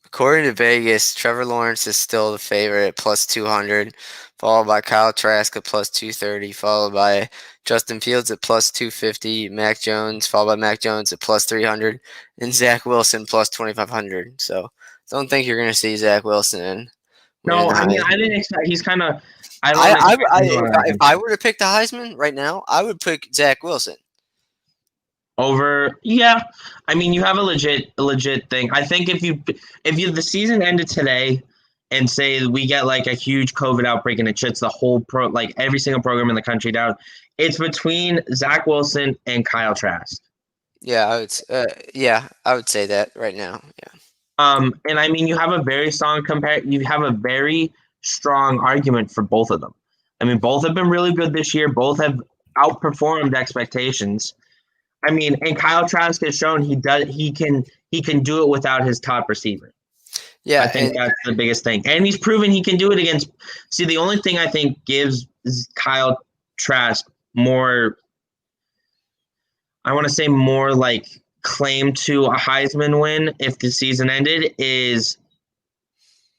According to Vegas, Trevor Lawrence is still the favorite at plus 200, followed by Kyle Trask at plus 230, followed by Justin Fields at plus 250, Mac Jones, followed by Mac Jones at plus 300, and Zach Wilson plus 2,500. So don't think you're going to see Zach Wilson win No, the I mean, I Heisman. didn't expect. He's kind of. I don't expect him to go If I were to pick the Heisman right now, I would pick Zach Wilson. over. Yeah, I mean, you have a legit thing. I think if you the season ended today, and say we get like a huge COVID outbreak and it shuts the whole like every single program in the country down, it's between Zach Wilson and Kyle Trask. Yeah, I would say that right now. Yeah. And I mean, you have a very strong argument for both of them. I mean, both have been really good this year. Both have outperformed expectations. I mean, and Kyle Trask has shown he can do it without his top receiver. I Yeah, think that's the biggest thing, and he's proven he can do it against. See, the only thing I think gives Kyle Trask more, I want to say more like claim to a Heisman win if the season ended is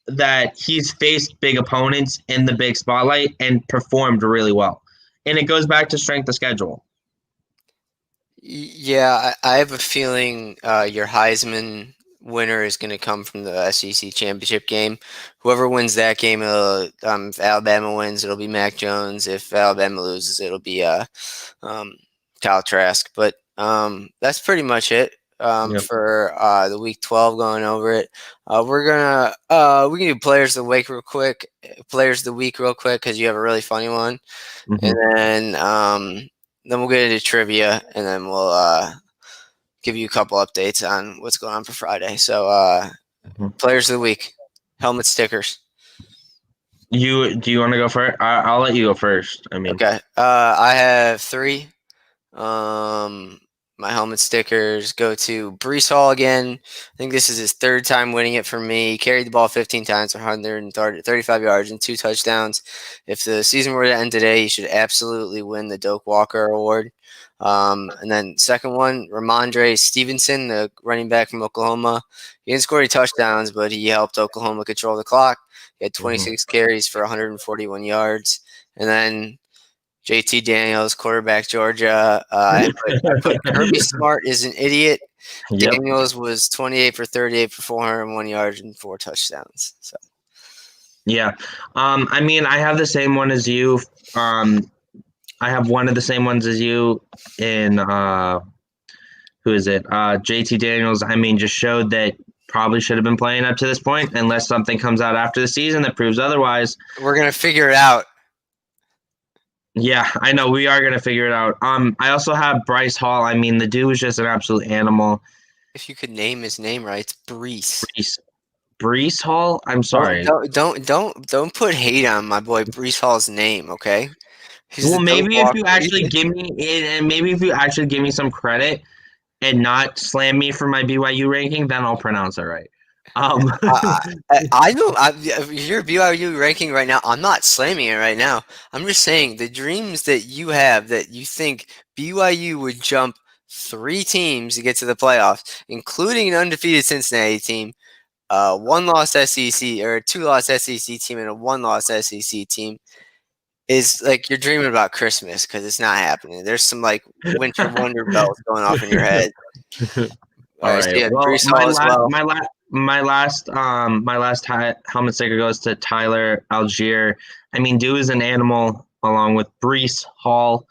that he's faced big opponents in the big spotlight and performed really well. And it goes back to strength of schedule. Yeah, I have a feeling your Heisman winner is going to come from the SEC championship game. Whoever wins that game, if Alabama wins, it'll be Mac Jones. If Alabama loses, it'll be um, Kyle Trask. But that's pretty much it Yep. for the week 12 going over it. We can do players of the week real quick. Players of the week real quick because you have a really funny one, and Mm-hmm. then we'll get into trivia, and then we'll give you a couple updates on what's going on for Friday. So Mm-hmm. players of the week, helmet stickers. Do you want to go first? I'll let you go first. I mean, Okay, I have three. Um, my helmet stickers go to Brees Hall again. I think this is his third time winning it for me. He carried the ball 15 times for 135 yards and 2 touchdowns. If the season were to end today, he should absolutely win the Doak Walker Award. And then second one, Ramondre Stevenson, the running back from Oklahoma. He didn't score any touchdowns, but he helped Oklahoma control the clock. He had 26 carries for 141 yards. And then JT Daniels, quarterback Georgia. I put Kirby Smart is an idiot. yep. Daniels was 28 for 38 for 401 yards and 4 touchdowns. So Yeah. I mean, I have the same one as you. I have one of the same ones as you in who is it? JT Daniels. I mean, just showed that probably should have been playing up to this point, unless something comes out after the season that proves otherwise. we're gonna figure it out. Yeah, I know we are gonna figure it out. I also have Bryce Hall. I mean, the dude was just an absolute animal. If you could name his name right, it's Brees. Brees Hall. I'm Don't sorry. don't don't don't don't put hate on my boy Brees Hall's name, okay? He's Well, the dope maybe if walker. you actually give me it, and maybe if you actually give me some credit and not slam me for my BYU ranking, then I'll pronounce it right. Um, I know your BYU ranking right now. I'm not slamming it right now. I'm just saying the dreams that you have that you think BYU would jump 3 teams to get to the playoffs, including an undefeated Cincinnati team, one loss SEC or a 2-loss SEC team and a 1-loss SEC team is like you're dreaming about Christmas because it's not happening. There's some like winter wonder bells going off in your head. All all right, so right. you have Well, Brees Hall as well. my last helmet sticker goes to Tyler Algier. I mean, dude is an animal along with Brees Hall.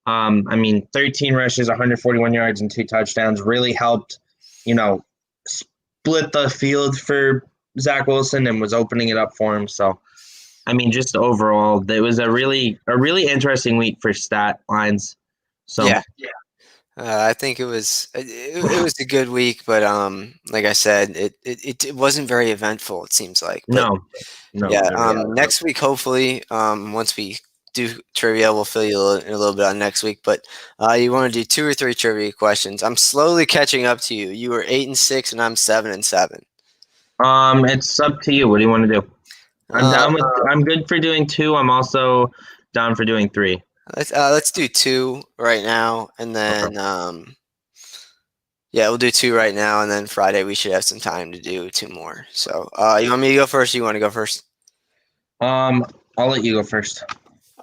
I mean, 13 rushes, 141 yards, and 2 touchdowns really helped, you know, split the field for Zach Wilson and was opening it up for him. So, I mean, just overall, it was a really interesting week for stat lines. So, Yeah. I think it was a good week, but like I said, it wasn't very eventful. It seems like, but no, no, yeah, it really wasn't. next week hopefully, once we do trivia, we'll fill you a little bit on next week. But you want to do 2 or 3 trivia questions? I'm slowly catching up to you. You were 8-6, and I'm 7-7. It's up to you. What do you want to do? I'm Uh, down with. I'm good for doing two. I'm also down for doing three. let's do 2 right now, and Okay. then yeah, we'll do 2 right now, and then Friday we should have some time to do 2 more. So, you want me to go first? Or you want to go first? I'll let you go first.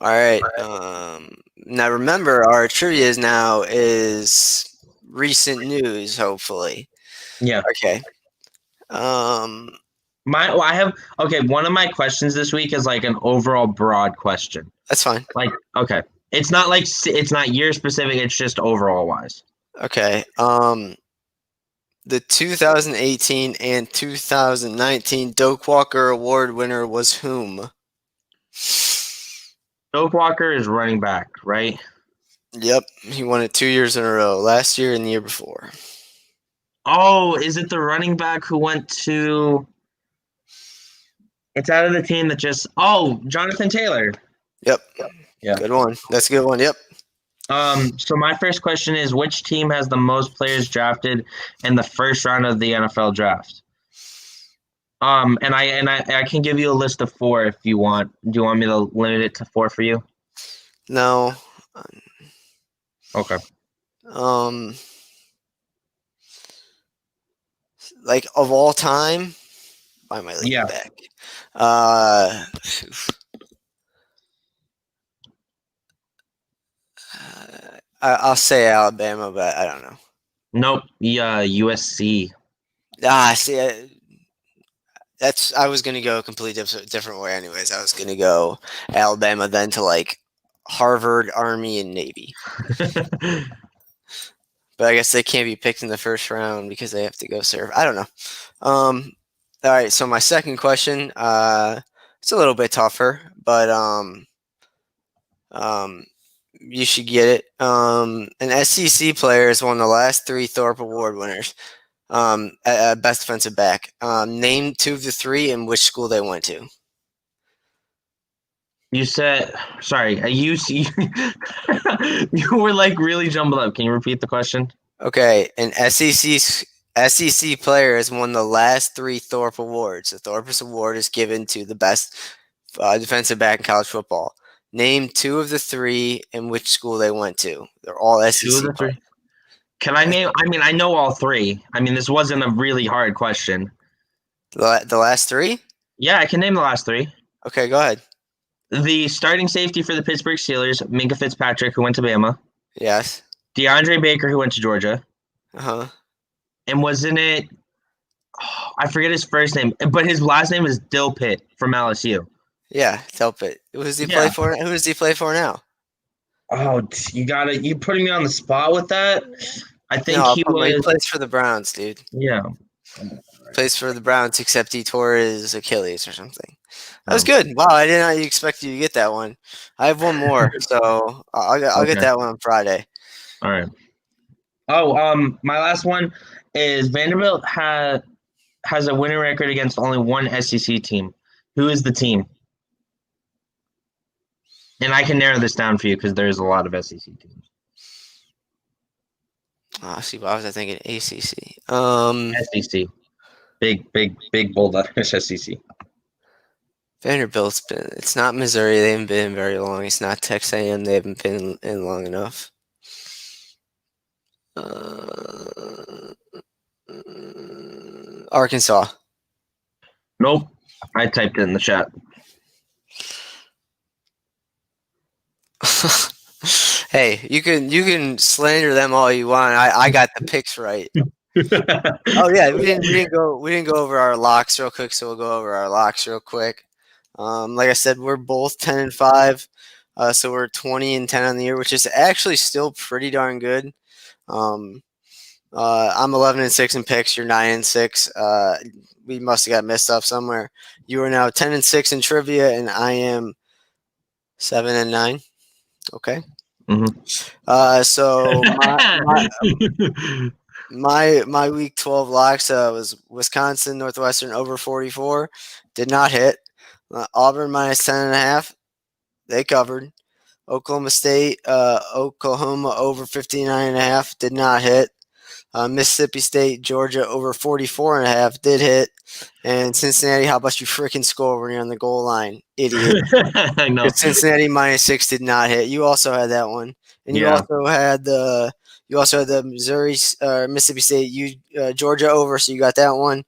All right. Now remember, our trivia is recent news. Hopefully. Yeah. Okay. Um, Well, I have okay. One of my questions this week is like an overall broad question. that's fine. Like, okay, it's not like it's not year specific. It's just overall wise. Okay. The 2018 and 2019 Doak Walker Award winner was whom? Doak Walker is running back, right? Yep, he won it 2 years in a row. Last year and the year before. Oh, is it the running back who went to? It's out of the team that just. Oh, Jonathan Taylor. Yep. Yeah. Good one. That's a good one. Yep. So my first question is, which team has the most players drafted in the first round of the NFL draft? And I can give you a list of four if you want. Do you want me to limit it to four for you? No. Okay. Um, like of all time. Why am I leaning Yeah. back? I'll say Alabama, but I don't know. Nope. Yeah. USC. See, I was gonna go a completely different way. Anyways, I was gonna go Alabama, then to like Harvard, Army, and Navy. but I guess they can't be picked in the first round because they have to go serve. I don't know. All right, so my second question, it's a little bit tougher, but um, you should get it. An SEC player is one of the last three Thorpe Award winners. Best defensive back. Name two of the three and which school they went to. You said, sorry, you were like really jumbled up. Can you repeat the question? Okay, an SEC player has won the last three Thorpe Awards. The Thorpe Award is given to the best defensive back in college football. Name two of the three and which school they went to. They're all Two of SEC the players. three. Can I name? I mean, I know all three. I mean, this wasn't a really hard question. The last three? Yeah, I can name the last three. Okay, go ahead. The starting safety for the Pittsburgh Steelers, Minka Fitzpatrick, who went to Bama. Yes. DeAndre Baker, who went to Georgia. Uh-huh. And wasn't it? Oh, I forget his first name, but his last name is Dilpit from LSU. Yeah, help it. Who does he Yeah. play for? Who does he play for now? Oh, you putting me on the spot with that. I think No, he he was. plays for the Browns, dude. Yeah. Plays for the Browns, except he tore his Achilles or something. That was Oh. good. Wow, I did not expect you to get that one. I have one more, so I'll get Okay. that one on Friday. All right. Oh, my last one is Vanderbilt has a winning record against only one SEC team. Who is the team? And I can narrow this down for you because there's a lot of SEC teams. Oh, see, why was I thinking ACC? SEC. Big, bold letters SEC. Vanderbilt's been. It's not Missouri. They haven't been in very long. It's not Texas A&M. They haven't been in long enough. Arkansas. Nope. I typed it in the chat. Hey, you can slander them all you want. I got the picks right. Oh yeah, we didn't go over our locks real quick, so we'll go over our locks real quick. Like I said, we're both 10-5, so we're 20-10 on the year, which is actually still pretty darn good. I'm 11-6 in picks. You're 9-6. We must have got messed up somewhere. You are now 10-6 in trivia, and I am 7-9. Okay. Mm-hmm. So my week 12 locks was Wisconsin Northwestern over 44, did not hit. Auburn minus 10.5, they covered. Oklahoma State, Oklahoma over 59.5, did not hit. Mississippi State, Georgia over 44.5, did hit. And Cincinnati, how about you freaking score when you're on the goal line, idiot? I know. Cincinnati minus 6 did not hit. You also had that one, and you also had the Missouri, Mississippi State, Georgia over. So you got that one.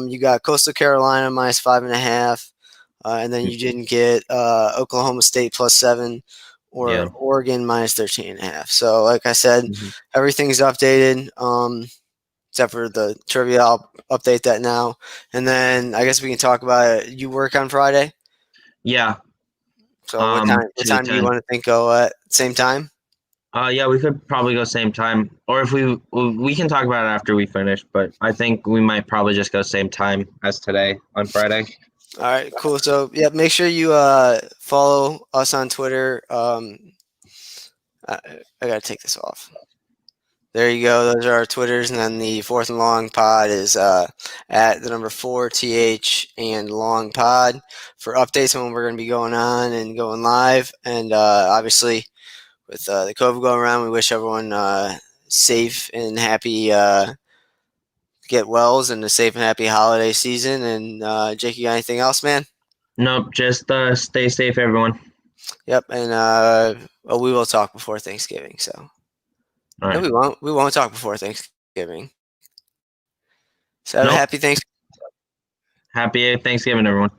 You got Coastal Carolina minus 5.5, and then you didn't get Oklahoma State plus 7 or Oregon minus 13.5. So like I said, everything's updated. Except for the trivia, I'll update that now. And then I guess we can talk about it. You work on Friday? Yeah. So what time do you want to think go at? Same time? Yeah, we could probably go same time. Or if we can talk about it after we finish, but I think we might probably just go same time as today on Friday. All right, cool. So yeah, make sure you follow us on Twitter. I gotta take this off. There you go. Those are our Twitters, and then the Fourth and Long Pod is at the number 4th and Long Pod for updates on when we're going to be going on and going live. And obviously, with the COVID going around, we wish everyone safe and happy get wells and a safe and happy holiday season. And Jake, you got anything else, man? Nope. Just stay safe, everyone. Yep. And we will talk before Thanksgiving. So. All right. No, we won't. We won't talk before Thanksgiving. So happy Thanksgiving. Happy Thanksgiving, everyone.